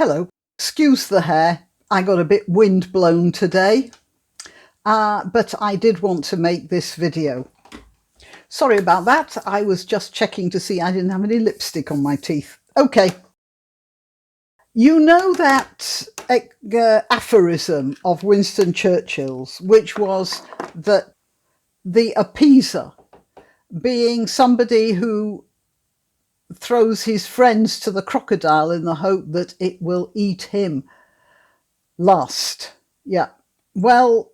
Hello, excuse the hair. I got a bit wind blown today, but I did want to make this video. Sorry about that. I was just checking to see I didn't have any lipstick on my teeth. Okay. You know that aphorism of Winston Churchill's, which was that the appeaser, being somebody who throws his friends to the crocodile in the hope that it will eat him last. Yeah. Well,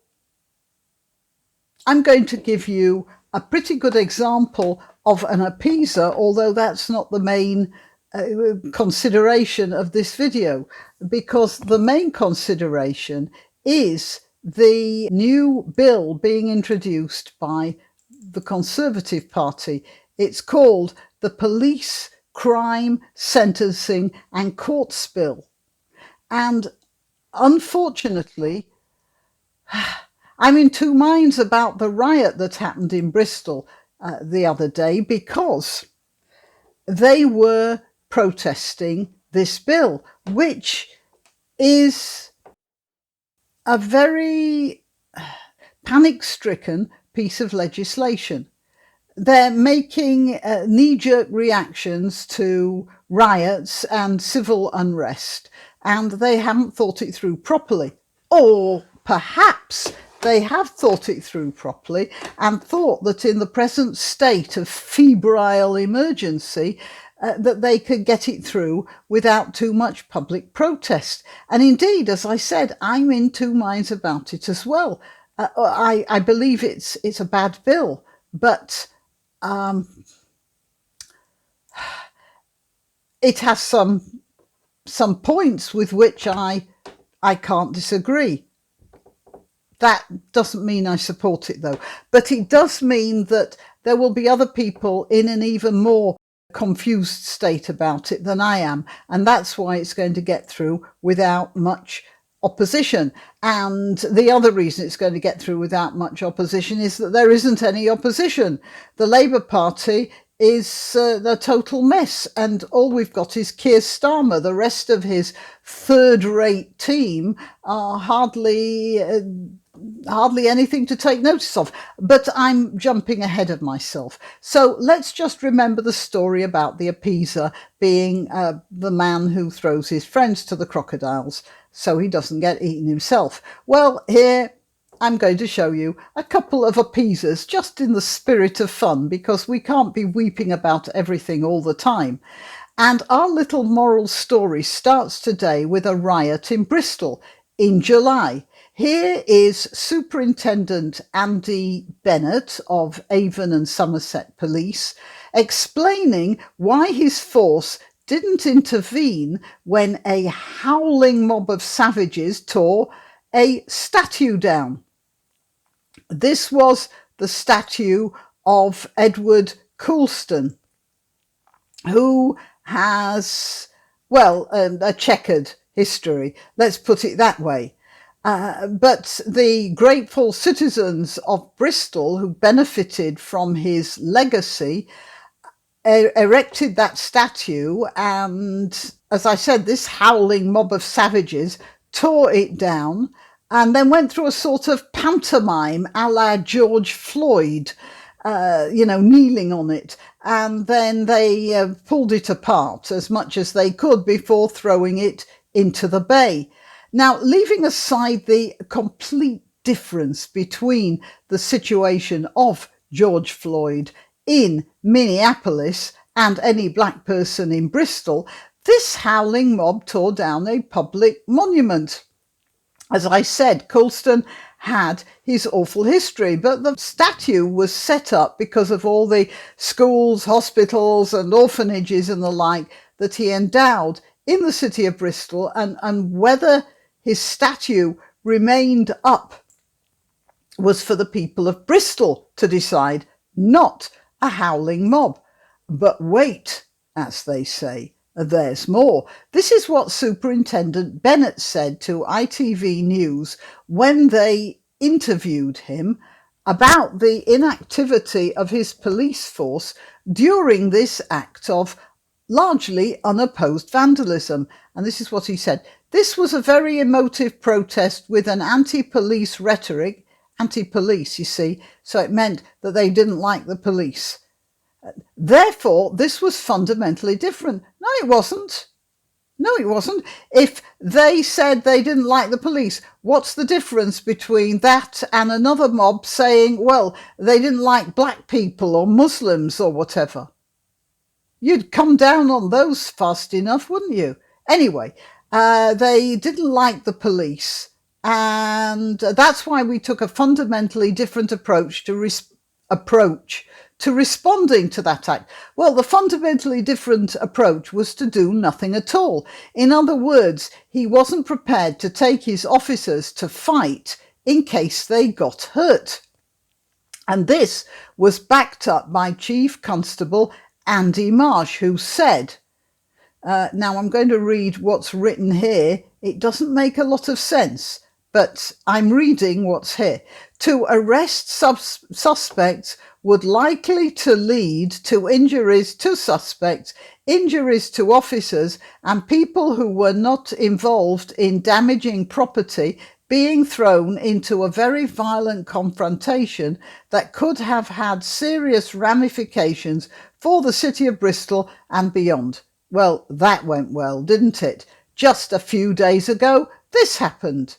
I'm going to give you a pretty good example of an appeaser, although that's not the main consideration of this video, because the main consideration is the new bill being introduced by the Conservative Party. It's called the Police, Crime, Sentencing and Courts Bill. And unfortunately, I'm in two minds about the riot that happened in Bristol the other day, because they were protesting this bill, which is a very panic-stricken piece of legislation. They're making knee-jerk reactions to riots and civil unrest, and they haven't thought it through properly. Or perhaps they have thought it through properly and thought that in the present state of febrile emergency, that they could get it through without too much public protest. And indeed, as I said, I'm in two minds about it as well. I believe it's a bad bill, but it has some points with which I can't disagree. That doesn't mean I support it, though. But it does mean that there will be other people in an even more confused state about it than I am. And that's why it's going to get through without much opposition. And the other reason it's going to get through without much opposition is that there isn't any opposition. The Labour Party is a total mess, and all we've got is Keir Starmer. The rest of his third-rate team are hardly anything to take notice of. But I'm jumping ahead of myself. So let's just remember the story about the appeaser being the man who throws his friends to the crocodiles so he doesn't get eaten himself. Well, here I'm going to show you a couple of appeasers, just in the spirit of fun, because we can't be weeping about everything all the time. And our little moral story starts today with a riot in Bristol in July. Here is Superintendent Andy Bennett of Avon and Somerset Police explaining why his force didn't intervene when a howling mob of savages tore a statue down. This was the statue of Edward Coulston, who has, well, a checkered history, let's put it that way. But the grateful citizens of Bristol, who benefited from his legacy, erected that statue, and as I said, this howling mob of savages tore it down and then went through a sort of pantomime a la George Floyd, kneeling on it, and then they pulled it apart as much as they could before throwing it into the bay. Now, leaving aside the complete difference between the situation of George Floyd in Minneapolis and any black person in Bristol, this howling mob tore down a public monument. As I said, Coulston had his awful history, but the statue was set up because of all the schools, hospitals and orphanages and the like that he endowed in the city of Bristol, and whether his statue remained up was for the people of Bristol to decide, not a howling mob. But wait, as they say, there's more. This is what Superintendent Bennett said to ITV News when they interviewed him about the inactivity of his police force during this act of largely unopposed vandalism. And this is what he said. This was a very emotive protest with an anti-police rhetoric. Anti-police, you see, so it meant that they didn't like the police. Therefore, this was fundamentally different. No, it wasn't. No, it wasn't. If they said they didn't like the police, what's the difference between that and another mob saying, well, they didn't like black people or Muslims or whatever? You'd come down on those fast enough, wouldn't you? Anyway, they didn't like the police, and that's why we took a fundamentally different approach to responding to that act. Well, the fundamentally different approach was to do nothing at all. In other words, he wasn't prepared to take his officers to fight in case they got hurt. And this was backed up by Chief Constable Andy Marsh, who said, now I'm going to read what's written here. It doesn't make a lot of sense, but I'm reading what's here. To arrest suspects would likely to lead to injuries to suspects, injuries to officers, and people who were not involved in damaging property being thrown into a very violent confrontation that could have had serious ramifications for the city of Bristol and beyond. Well, that went well, didn't it? Just a few days ago, this happened.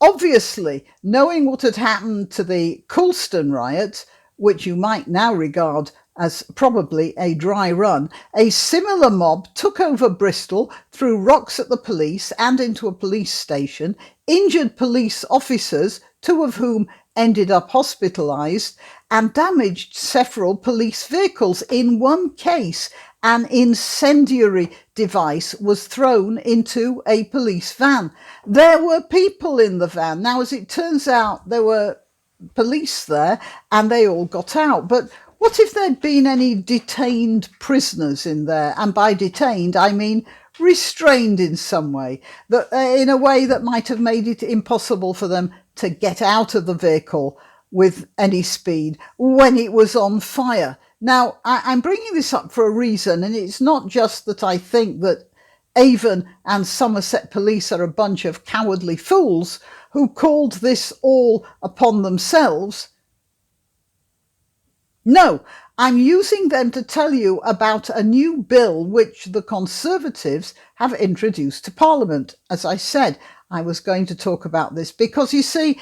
Obviously, knowing what had happened to the Coulston riots, which you might now regard as probably a dry run, a similar mob took over Bristol, threw rocks at the police and into a police station, injured police officers, 2 of whom ended up hospitalised, and damaged several police vehicles. In one case, an incendiary device was thrown into a police van. There were people in the van. Now, as it turns out, there were police there and they all got out. But what if there'd been any detained prisoners in there? And by detained, I mean restrained in some way, that in a way that might have made it impossible for them to get out of the vehicle with any speed when it was on fire. Now, I'm bringing this up for a reason, and it's not just that I think that Avon and Somerset police are a bunch of cowardly fools who called this all upon themselves. No, I'm using them to tell you about a new bill which the Conservatives have introduced to Parliament. As I said, I was going to talk about this because, you see,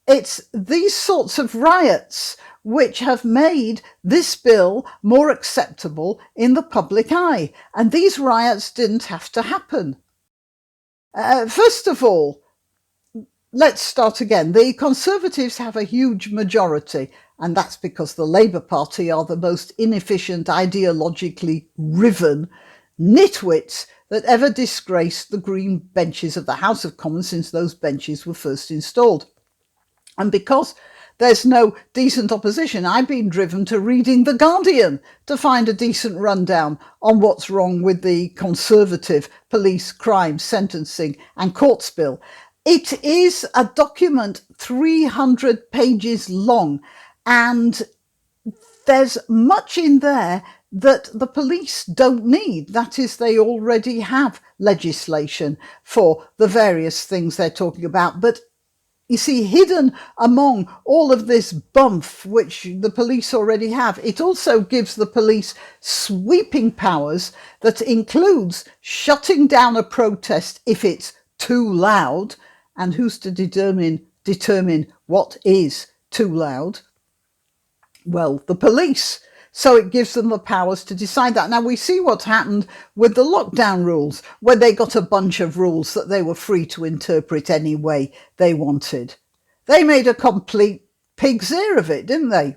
it's these sorts of riots which have made this bill more acceptable in the public eye. And these riots didn't have to happen. First of all, let's start again. The Conservatives have a huge majority, and that's because the Labour Party are the most inefficient, ideologically riven nitwits that ever disgraced the green benches of the House of Commons since those benches were first installed. And because there's no decent opposition, I've been driven to reading The Guardian to find a decent rundown on what's wrong with the Conservative police crime sentencing and courts bill. It is a document 300 pages long, and there's much in there that the police don't need. That is, they already have legislation for the various things they're talking about. But you see, hidden among all of this bumf which the police already have, it also gives the police sweeping powers that includes shutting down a protest if it's too loud. And who's to determine what is too loud? Well, the police. So it gives them the powers to decide that. Now, we see what happened with the lockdown rules, when they got a bunch of rules that they were free to interpret any way they wanted. They made a complete pig's ear of it, didn't they?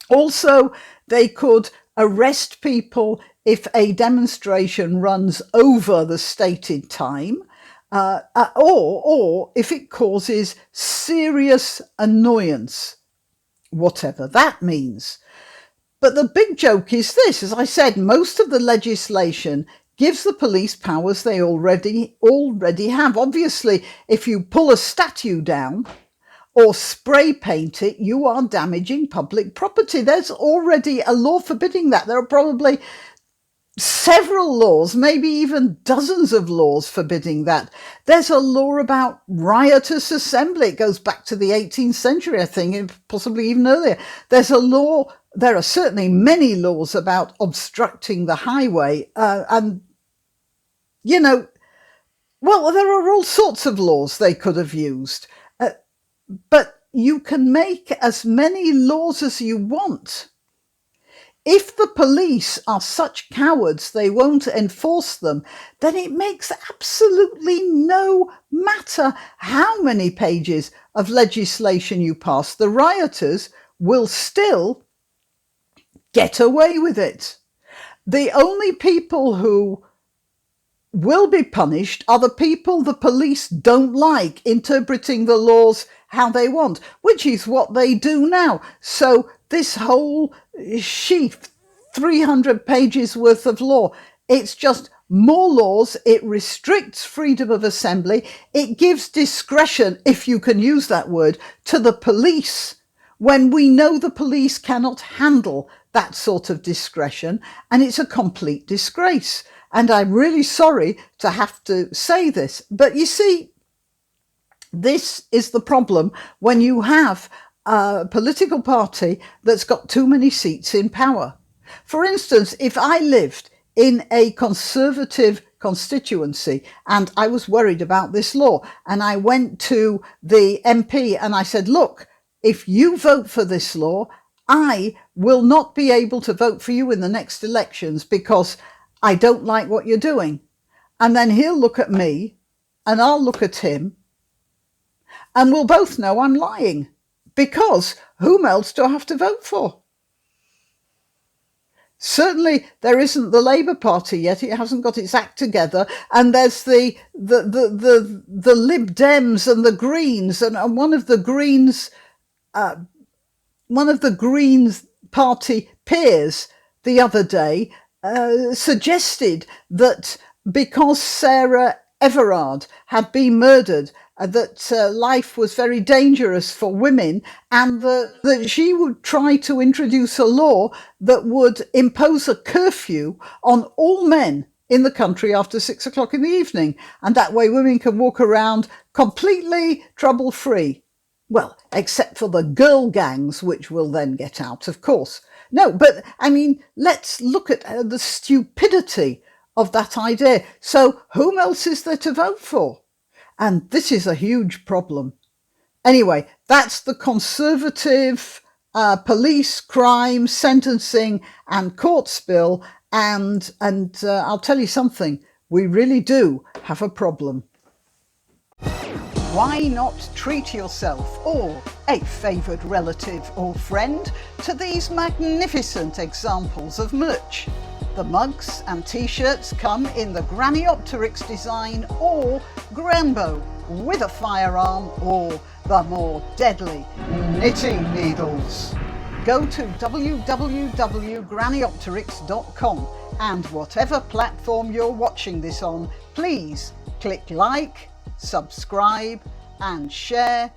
Also, they could arrest people if a demonstration runs over the stated time, or if it causes serious annoyance, whatever that means. But the big joke is this: as I said, most of the legislation gives the police powers they already have. Obviously, if you pull a statue down or spray paint it, you are damaging public property. There's already a law forbidding that. There are probably several laws, maybe even dozens of laws forbidding that. There's a law about riotous assembly. It goes back to the 18th century, I think, possibly even earlier. There are certainly many laws about obstructing the highway. And, well, there are all sorts of laws they could have used. But you can make as many laws as you want. If the police are such cowards they won't enforce them, then it makes absolutely no matter how many pages of legislation you pass. The rioters will still get away with it. The only people who will be punished are the people the police don't like interpreting the laws how they want, which is what they do now. So this whole sheaf, 300 pages worth of law, it's just more laws. It restricts freedom of assembly. It gives discretion, if you can use that word, to the police, when we know the police cannot handle that sort of discretion, and it's a complete disgrace. And I'm really sorry to have to say this, but you see, this is the problem when you have a political party that's got too many seats in power. For instance, if I lived in a conservative constituency and I was worried about this law, and I went to the MP and I said, look, if you vote for this law, I will not be able to vote for you in the next elections because I don't like what you're doing. And then he'll look at me and I'll look at him, and we'll both know I'm lying, because whom else do I have to vote for? Certainly there isn't the Labour Party yet. It hasn't got its act together. And there's the Lib Dems and the Greens, and one of the Greens party peers the other day suggested that because Sarah Everard had been murdered, that life was very dangerous for women, and that she would try to introduce a law that would impose a curfew on all men in the country after 6 o'clock in the evening. And that way women can walk around completely trouble-free. Well, except for the girl gangs, which will then get out, of course. No, but I mean, let's look at the stupidity of that idea. So whom else is there to vote for? And this is a huge problem. Anyway, that's the Conservative police, crime, sentencing and courts bill. And I'll tell you something, we really do have a problem. Why not treat yourself or a favoured relative or friend to these magnificent examples of merch? The mugs and t-shirts come in the Graniopteryx design or Granbo with a firearm or the more deadly knitting needles. Go to www.graniopteryx.com, and whatever platform you're watching this on, please click like, subscribe and share.